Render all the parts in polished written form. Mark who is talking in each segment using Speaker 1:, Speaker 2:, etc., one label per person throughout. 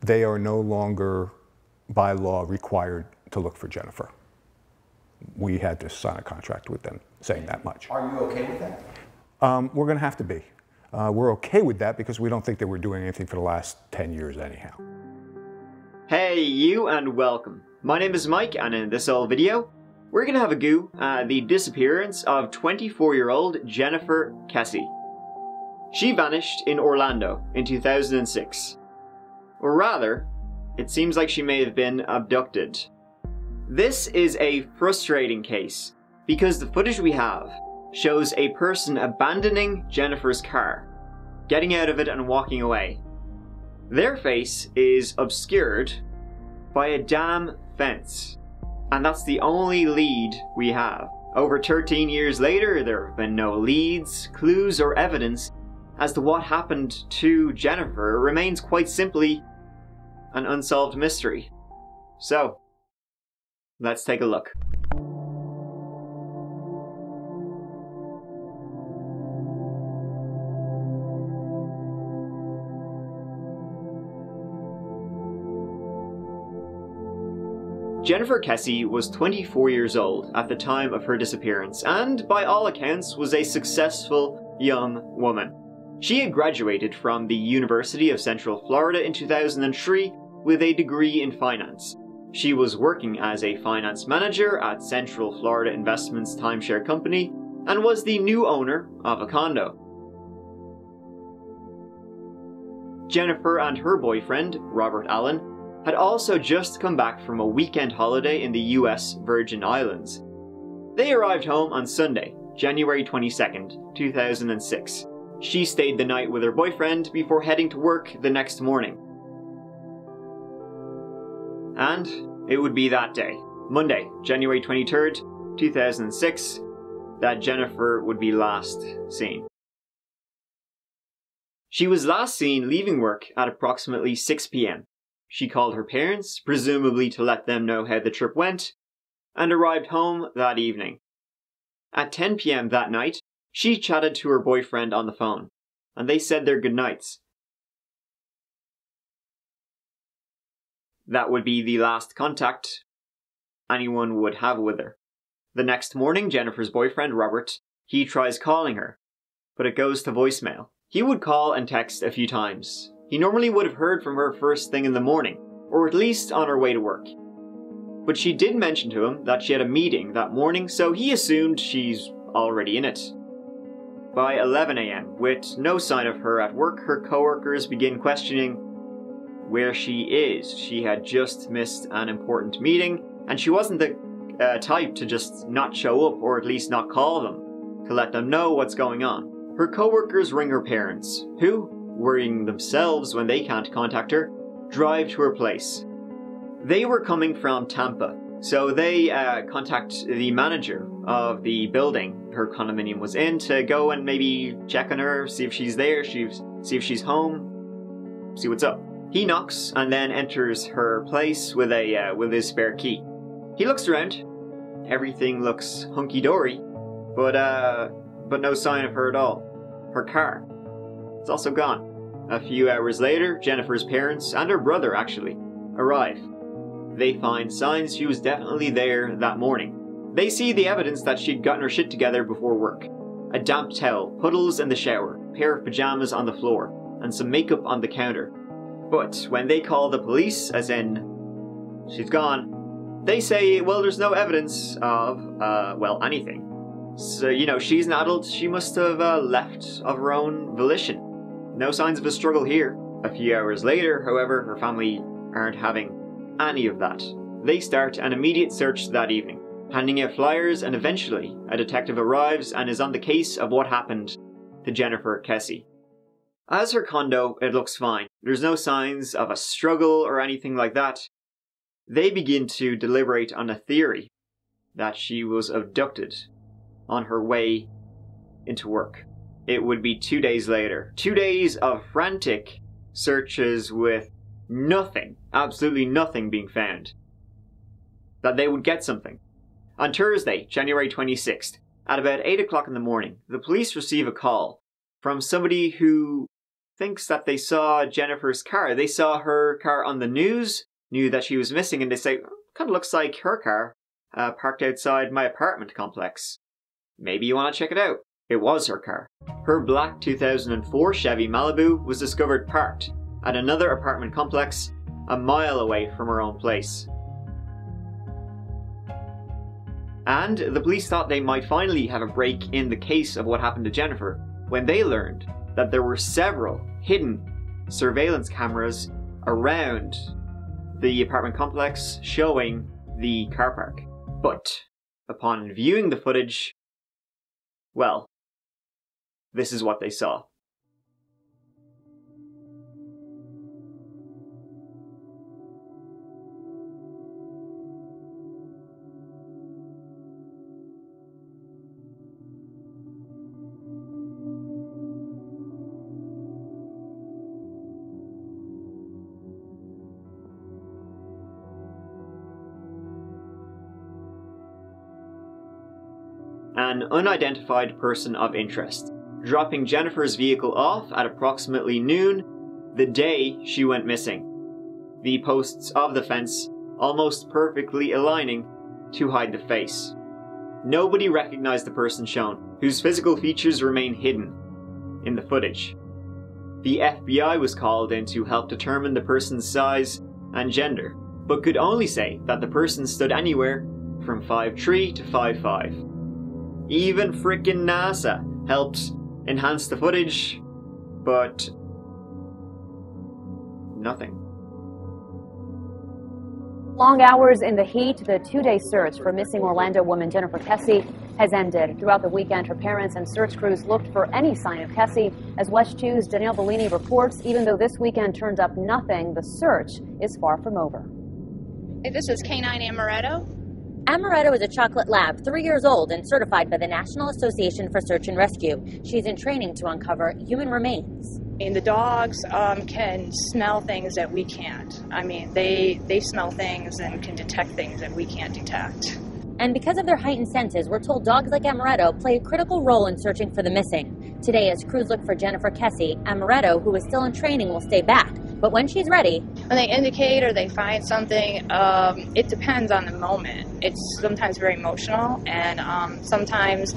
Speaker 1: they are no longer by law required to look for Jennifer. We had to sign a contract with them saying that much.
Speaker 2: Are you okay with that?
Speaker 1: We're going to have to be. We're okay with that because we don't think that we're doing anything for the last 10 years anyhow.
Speaker 3: Hey you, and welcome. My name is Mike, and in this old video, we're gonna have a go at the disappearance of 24-year-old Jennifer Kesse. She vanished in Orlando in 2006. Or rather, it seems like she may have been abducted. This is a frustrating case because the footage we have shows a person abandoning Jennifer's car, getting out of it and walking away. Their face is obscured by a damn fence, and that's the only lead we have. Over 13 years later, there have been no leads, clues, or evidence as to what happened to Jennifer. It remains quite simply an unsolved mystery. So, let's take a look. Jennifer Kesse was 24 years old at the time of her disappearance, and by all accounts was a successful young woman. She had graduated from the University of Central Florida in 2003 with a degree in finance. She was working as a finance manager at Central Florida Investments timeshare company and was the new owner of a condo. Jennifer and her boyfriend, Robert Allen, had also just come back from a weekend holiday in the US Virgin Islands. They arrived home on Sunday, January 22nd, 2006. She stayed the night with her boyfriend before heading to work the next morning. And it would be that day, Monday, January 23rd, 2006, that Jennifer would be last seen. She was last seen leaving work at approximately 6 p.m. She called her parents, presumably to let them know how the trip went, and arrived home that evening. At 10 p.m. that night, she chatted to her boyfriend on the phone, and they said their goodnights. That would be the last contact anyone would have with her. The next morning, Jennifer's boyfriend, Robert, he tries calling her, but it goes to voicemail. He would call and text a few times. He normally would have heard from her first thing in the morning, or at least on her way to work. But she did mention to him that she had a meeting that morning, so he assumed she's already in it. By 11 a.m., with no sign of her at work, her coworkers begin questioning where she is. She had just missed an important meeting, and she wasn't the type to just not show up, or at least not call them, to let them know what's going on. Her coworkers ring her parents, who, worrying themselves when they can't contact her, drive to her place. They were coming from Tampa, so they contact the manager of the building her condominium was in to go and maybe check on her, see if she's there, see if she's home, see what's up. He knocks and then enters her place with his spare key. He looks around. Everything looks hunky-dory, but no sign of her at all. Her car, it's also gone. A few hours later, Jennifer's parents, and her brother actually, arrive. They find signs she was definitely there that morning. They see the evidence that she'd gotten her shit together before work. A damp towel, puddles in the shower, a pair of pajamas on the floor, and some makeup on the counter. But when they call the police, as in, she's gone, they say, well, there's no evidence of, well, anything. So, you know, she's an adult, she must have left of her own volition. No signs of a struggle here. A few hours later, however, her family aren't having any of that. They start an immediate search that evening, handing out flyers, and eventually a detective arrives and is on the case of what happened to Jennifer Kesse. As her condo, it looks fine. There's no signs of a struggle or anything like that. They begin to deliberate on a theory that she was abducted on her way into work. It would be 2 days later. 2 days of frantic searches with nothing, absolutely nothing being found. That they would get something. On Thursday, January 26th, at about 8 o'clock in the morning, the police receive a call from somebody who thinks that they saw Jennifer's car. They saw her car on the news, knew that she was missing, and they say, kind of looks like her car, parked outside my apartment complex. Maybe you want to check it out. It was her car. Her black 2004 Chevy Malibu was discovered parked at another apartment complex a mile away from her own place. And the police thought they might finally have a break in the case of what happened to Jennifer when they learned that there were several hidden surveillance cameras around the apartment complex showing the car park. But upon viewing the footage, well, this is what they saw. An unidentified person of interest, dropping Jennifer's vehicle off at approximately noon the day she went missing. The posts of the fence almost perfectly aligning to hide the face. Nobody recognized the person shown, whose physical features remain hidden in the footage. The FBI was called in to help determine the person's size and gender, but could only say that the person stood anywhere from 5'3" to 5'5". Even frickin' NASA helped enhance the footage, but nothing.
Speaker 2: Long hours in the heat, the two-day search for missing Orlando woman Jennifer Kesse has ended. Throughout the weekend, her parents and search crews looked for any sign of Kesse. As West 2's Danielle Bellini reports, even though this weekend turned up nothing, the search is far from over.
Speaker 4: Hey, this is Canine Amaretto.
Speaker 5: Amaretto is a chocolate lab, 3 years old and certified by the National Association for Search and Rescue. She's in training to uncover human remains.
Speaker 4: And the dogs can smell things that we can't. I mean, they smell things and can detect things that we can't detect.
Speaker 5: And because of their heightened senses, we're told dogs like Amaretto play a critical role in searching for the missing. Today, as crews look for Jennifer Kesse, Amaretto, who is still in training, will stay back. But when she's ready...
Speaker 4: When they indicate or they find something, it depends on the moment. It's sometimes very emotional, and sometimes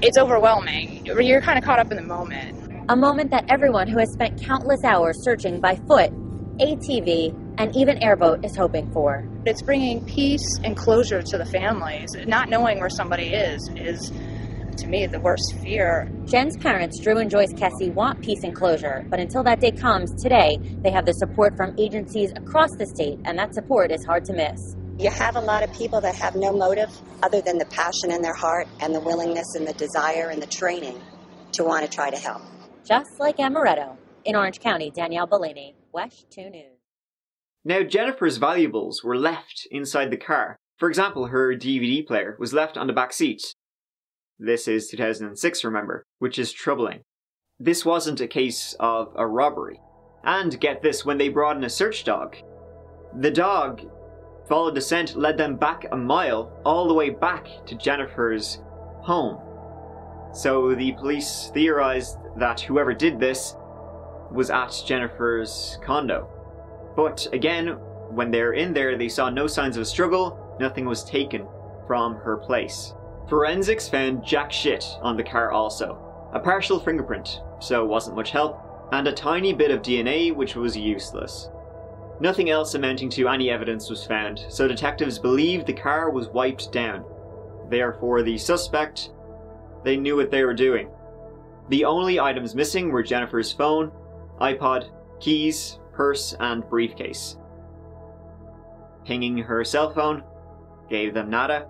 Speaker 4: it's overwhelming. You're kind of caught up in the moment.
Speaker 5: A moment that everyone who has spent countless hours searching by foot, ATV, and even airboat is hoping for.
Speaker 4: It's bringing peace and closure to the families. Not knowing where somebody is, to me, the worst fear.
Speaker 5: Jen's parents, Drew and Joyce Kesse, want peace and closure, but until that day comes, today, they have the support from agencies across the state, and that support is hard to miss.
Speaker 6: You have a lot of people that have no motive other than the passion in their heart and the willingness and the desire and the training to want to try to help.
Speaker 5: Just like Amaretto. In Orange County, Danielle Bellini, West 2 News.
Speaker 3: Now, Jennifer's valuables were left inside the car. For example, her DVD player was left on the back seat. This is 2006, remember, which is troubling. This wasn't a case of a robbery. And get this, when they brought in a search dog, the dog followed the scent, led them back a mile, all the way back to Jennifer's home. So the police theorized that whoever did this was at Jennifer's condo. But again, when they're in there, they saw no signs of a struggle, nothing was taken from her place. Forensics found jack shit on the car also. A partial fingerprint, so wasn't much help, and a tiny bit of DNA which was useless. Nothing else amounting to any evidence was found, so detectives believed the car was wiped down. Therefore, the suspect, they knew what they were doing. The only items missing were Jennifer's phone, iPod, keys, purse, and briefcase. Pinging her cell phone gave them nada,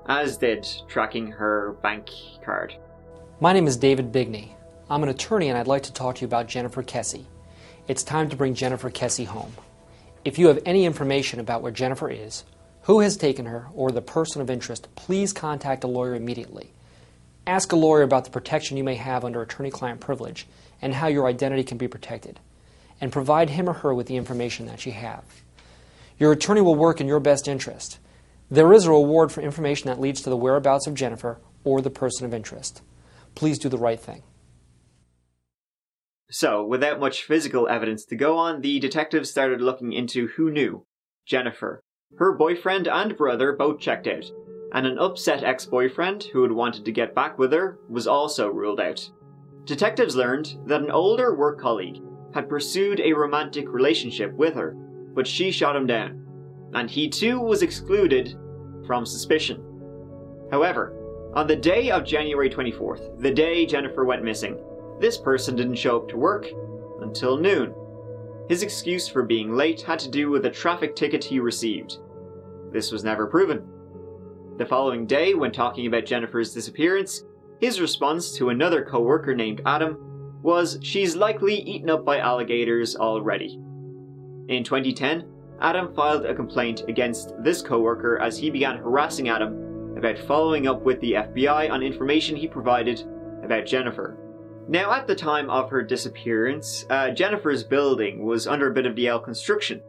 Speaker 3: as did tracking her bank card.
Speaker 7: My name is David Bigney. I'm an attorney and I'd like to talk to you about Jennifer Kesse. It's time to bring Jennifer Kesse home. If you have any information about where Jennifer is, who has taken her, or the person of interest, please contact a lawyer immediately. Ask a lawyer about the protection you may have under attorney-client privilege and how your identity can be protected, and provide him or her with the information that you have. Your attorney will work in your best interest. There is a reward for information that leads to the whereabouts of Jennifer or the person of interest. Please do the right thing.
Speaker 3: So, without much physical evidence to go on, the detectives started looking into who knew. Jennifer. Her boyfriend and brother both checked out, and an upset ex-boyfriend who had wanted to get back with her was also ruled out. Detectives learned that an older work colleague had pursued a romantic relationship with her, but she shot him down, and he too was excluded from suspicion. However, on the day of January 24th, the day Jennifer went missing, this person didn't show up to work until noon. His excuse for being late had to do with a traffic ticket he received. This was never proven. The following day, when talking about Jennifer's disappearance, his response to another co-worker named Adam was, "She's likely eaten up by alligators already." In 2010, Adam filed a complaint against this co-worker as he began harassing Adam about following up with the FBI on information he provided about Jennifer. Now, at the time of her disappearance, Jennifer's building was under a bit of DL construction,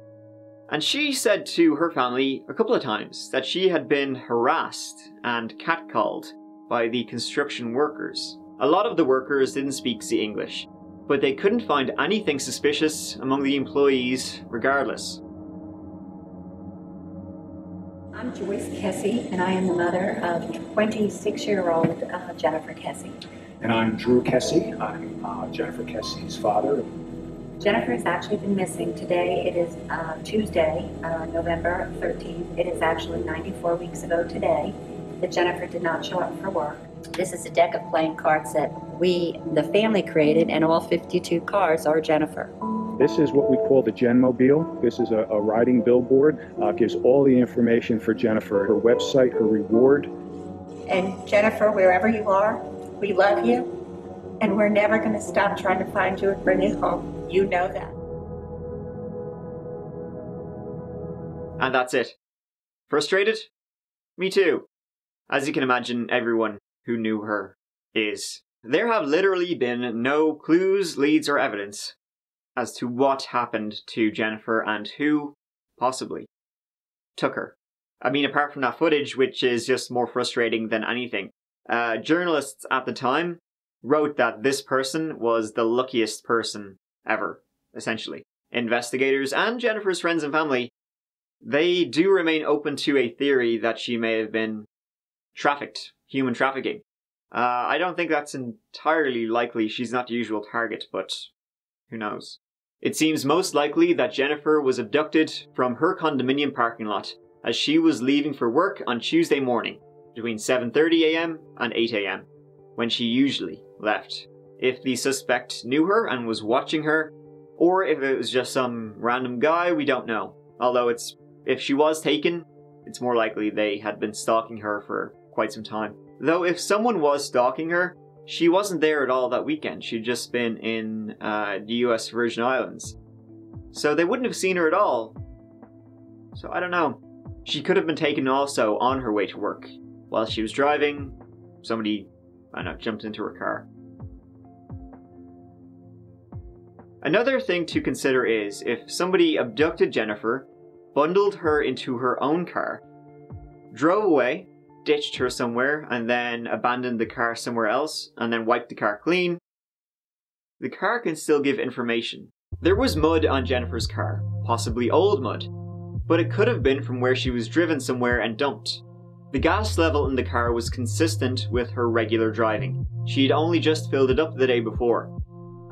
Speaker 3: and she said to her family a couple of times that she had been harassed and catcalled by the construction workers. A lot of the workers didn't speak the English, but they couldn't find anything suspicious among the employees regardless.
Speaker 8: I'm Joyce Kesse, and I am the mother of 26-year-old Jennifer Kesse.
Speaker 9: And I'm Drew Kesse. I'm Jennifer Kesse's father.
Speaker 8: Jennifer has actually been missing. Today it is Tuesday, November 13th. It is actually 94 weeks ago today that Jennifer did not show up for work. This is a deck of playing cards that we, the family, created, and all 52 cards are Jennifer.
Speaker 9: This is what we call the Genmobile. This is a riding billboard. Gives all the information for Jennifer, her website, her reward.
Speaker 8: And Jennifer, wherever you are, we love you, and we're never going to stop trying to find you and bring you home. You know that.
Speaker 3: And that's it. Frustrated? Me too. As you can imagine, everyone who knew her is. There have literally been no clues, leads, or evidence as to what happened to Jennifer and who, possibly, took her. I mean, apart from that footage, which is just more frustrating than anything. Journalists at the time wrote that this person was the luckiest person ever, essentially. Investigators and Jennifer's friends and family, they do remain open to a theory that she may have been trafficked, human trafficking. I don't think that's entirely likely. She's not the usual target, but who knows. It seems most likely that Jennifer was abducted from her condominium parking lot as she was leaving for work on Tuesday morning, between 7:30 a.m. and 8 a.m., when she usually left. If the suspect knew her and was watching her, or if it was just some random guy, we don't know. Although if she was taken, it's more likely they had been stalking her for quite some time. Though if someone was stalking her, she wasn't there at all that weekend. She'd just been in the US Virgin Islands. So they wouldn't have seen her at all. So I don't know. She could have been taken also on her way to work. While she was driving, somebody, I don't know, jumped into her car. Another thing to consider is if somebody abducted Jennifer, bundled her into her own car, drove away, ditched her somewhere, and then abandoned the car somewhere else, and then wiped the car clean, the car can still give information. There was mud on Jennifer's car, possibly old mud, but it could have been from where she was driven somewhere and dumped. The gas level in the car was consistent with her regular driving. She'd only just filled it up the day before.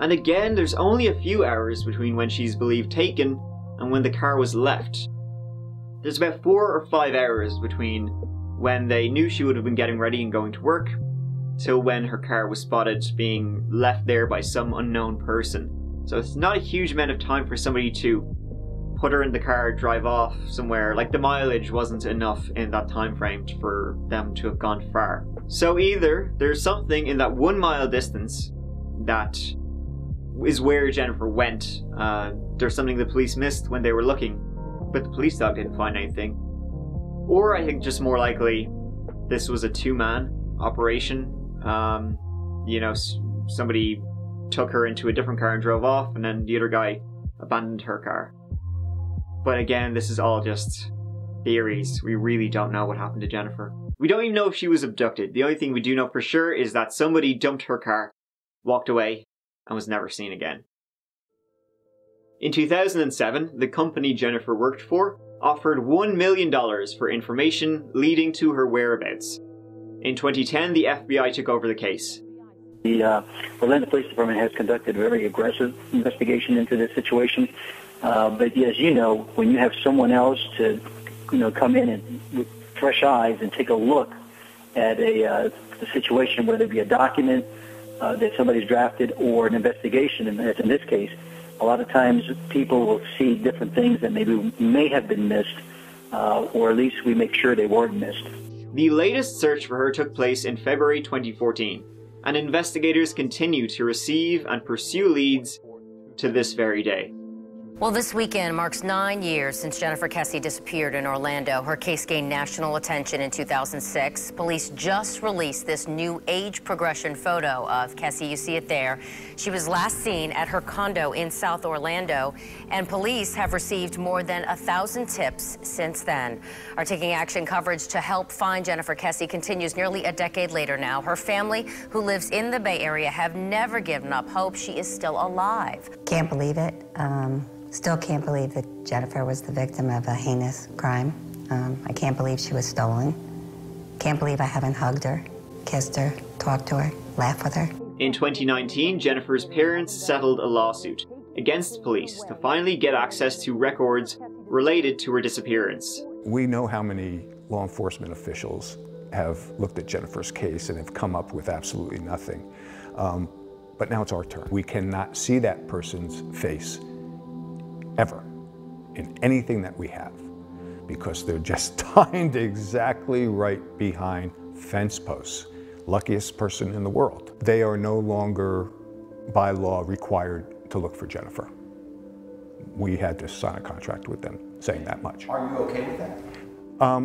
Speaker 3: And again, there's only a few hours between when she's believed taken and when the car was left. There's about 4 or 5 hours between when they knew she would have been getting ready and going to work, till when her car was spotted being left there by some unknown person. So it's not a huge amount of time for somebody to put her in the car, drive off somewhere. Like, the mileage wasn't enough in that time frame for them to have gone far. So either there's something in that 1 mile distance that is where Jennifer went. There's something the police missed when they were looking, but the police dog didn't find anything. Or I think just more likely, this was a 2-man operation. You know, somebody took her into a different car and drove off, and then the other guy abandoned her car. But again, this is all just theories. We really don't know what happened to Jennifer. We don't even know if she was abducted. The only thing we do know for sure is that somebody dumped her car, walked away, and was never seen again. In 2007, the company Jennifer worked for offered $1 million for information leading to her whereabouts. In 2010, the FBI took over the case.
Speaker 10: The Orlando Police Department has conducted a very aggressive investigation into this situation. But as you know, when you have someone else to, come in and with fresh eyes and take a look at a situation, whether it be a document that somebody's drafted or an investigation, and as in this case, a lot of times people will see different things that maybe may have been missed, or at least we make sure they weren't missed.
Speaker 3: The latest search for her took place in February 2014, and investigators continue to receive and pursue leads to this very day.
Speaker 11: Well, this weekend marks 9 years since Jennifer Kesse disappeared in Orlando. Her case gained national attention in 2006. Police just released this new age progression photo of Kesse. You see it there. She was last seen at her condo in South Orlando, and police have received more than 1,000 tips since then. Our Taking Action coverage to help find Jennifer Kesse continues nearly a decade later now. Her family, who lives in the Bay Area, have never given up hope she is still alive.
Speaker 12: Can't believe it. Still can't believe that Jennifer was the victim of a heinous crime. I can't believe she was stolen. Can't believe I haven't hugged her, kissed her, talked to her, laughed with her.
Speaker 3: In 2019, Jennifer's parents settled a lawsuit against police to finally get access to records related to her disappearance.
Speaker 1: We know how many law enforcement officials have looked at Jennifer's case and have come up with absolutely nothing. But now it's our turn. We cannot see that person's face ever in anything that we have, because they're just timed exactly right behind fence posts. Luckiest person in the world. They are no longer by law required to look for Jennifer. We had to sign a contract with them saying that much.
Speaker 13: Are you okay with that?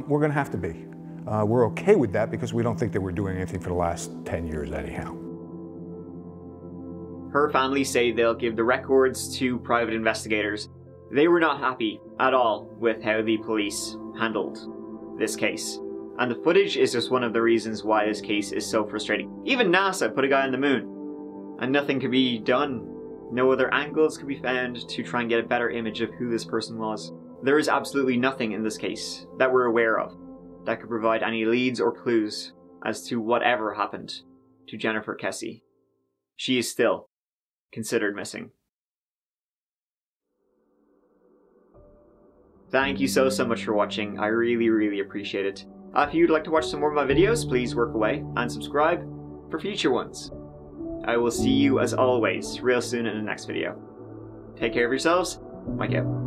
Speaker 1: We're going to have to be. We're okay with that because we don't think that we're doing anything for the last 10 years anyhow.
Speaker 3: Her family say they'll give the records to private investigators. They were not happy at all with how the police handled this case. And the footage is just one of the reasons why this case is so frustrating. Even NASA put a guy on the moon, and nothing could be done. No other angles could be found to try and get a better image of who this person was. There is absolutely nothing in this case that we're aware of that could provide any leads or clues as to whatever happened to Jennifer Kesse. She is still considered missing. Thank you so much for watching. I really appreciate it. If you'd like to watch some more of my videos, please work away and subscribe for future ones. I will see you as always real soon in the next video. Take care of yourselves. Mike out.